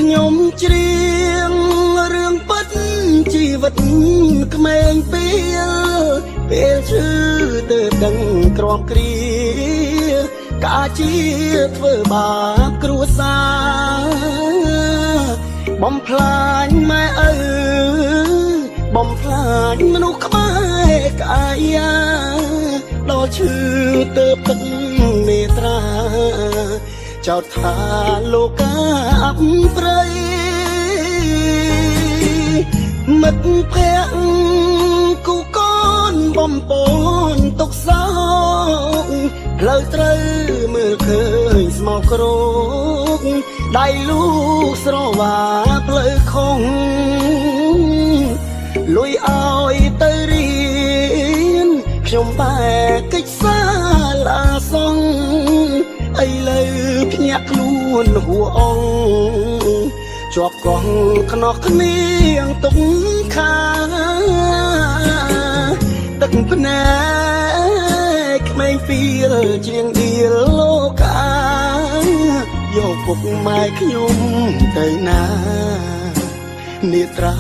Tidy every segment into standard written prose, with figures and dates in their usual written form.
ខ្ញុំច្រៀងរឿងពិតជីវិតក្មេងពេលឈឺទៅដឹងក្រំគ្រាកាជាធ្វើបាបគ្រួសារបំផ្លាញម៉ែឪបំផ្លាញមនុស្សក្បែរកាយាដល់ឈឺទៅទឹកមេត្រាចោទថាលោកាអបព្រៃមិត្តភក្តិគូកូនបំពន់ទុកសោកផ្លូវត្រូវមើលឃើញស្មោកគ្រោកដៃលូស្រវាផ្លូវខុងលុយឲ្យទៅរៀនខ្ញុំបែកកិច្ចសាលាសងឥឡូវភ្ញាក់ខ្លួនហួអងជាប់កងខ្នោះគ្នាទុកខាទឹកភ្នែកក្មេងពីលជាងឌៀលលោកាយកពុកម៉ែខ្ញុំទៅណានេត្រា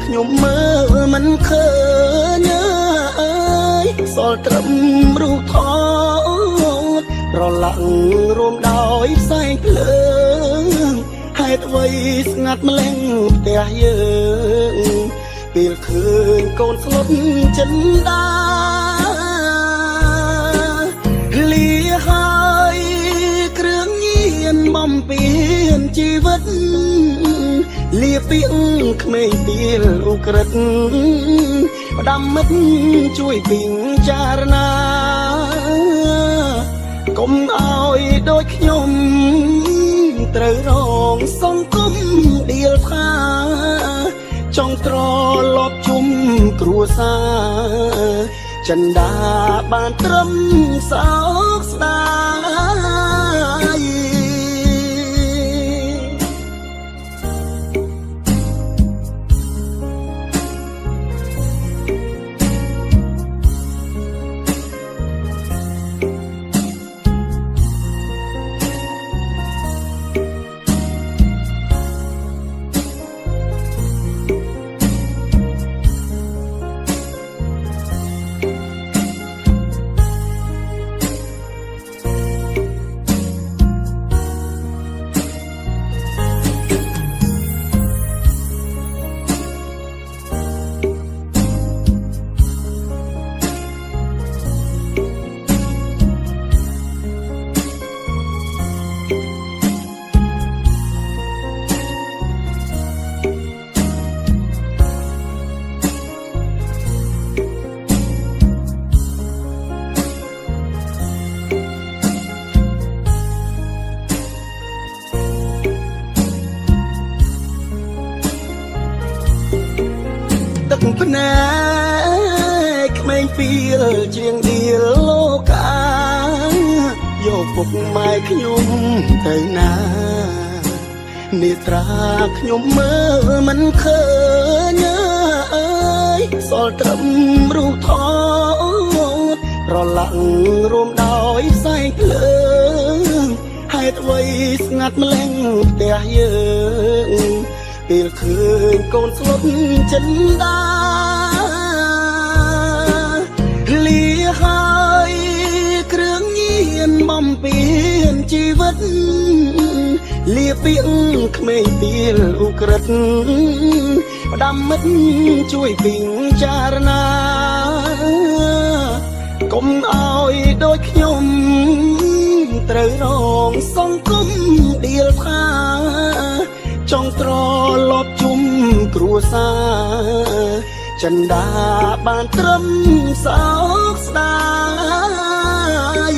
ខ្ញុំមើលមិនឃើញអើយសល់ត្រឹមរូបថតប្រឡាក់រួមដោយផ្សែងភ្លើងហេតុអ្វីស្ងាត់ម្លេះផ្ទះយើងពេលឃើញកូនស្លុតចិនដាលាហើយគ្រឿងញៀនបំពេញជីវិតលាពីក្មេងពីលឧក្រិដ្ឋផ្ដាំមិត្តជួយពិចារណាកុំឲ្យដូចខ្ញុំត្រូវរងសង្គមដៀលថាចង់ត្រឡប់ជុំគ្រួសារចិនដាបានត្រឹមសោកស្ដាយទឹកភ្នែកក្មេងពីលជាងឌៀលលោកាយកពុកម៉ែខ្ញុំទៅណានេត្រាខ្ញុំមើលមិនឃើញអើយសល់ត្រឹមរូបថតប្រឡាក់រួមដោយផ្សែងភ្លើងហេតុអ្វីស្ងាត់ម្លេះផ្ទះយើងពេលឃើញកូនស្លុតចិនដាលាហើយគ្រឿងញៀនបំពេញជីវិតលាពីក្មេងពីលឧក្រិដ្ឋផ្ដាំមិត្តជួយពិចារណាកុំឲ្យដូចខ្ញុំត្រូវរងសង្គមដៀលថាចង់ត្រឡប់ជុំគ្រួសារចិនដាបានត្រឹមសោកស្ដាយ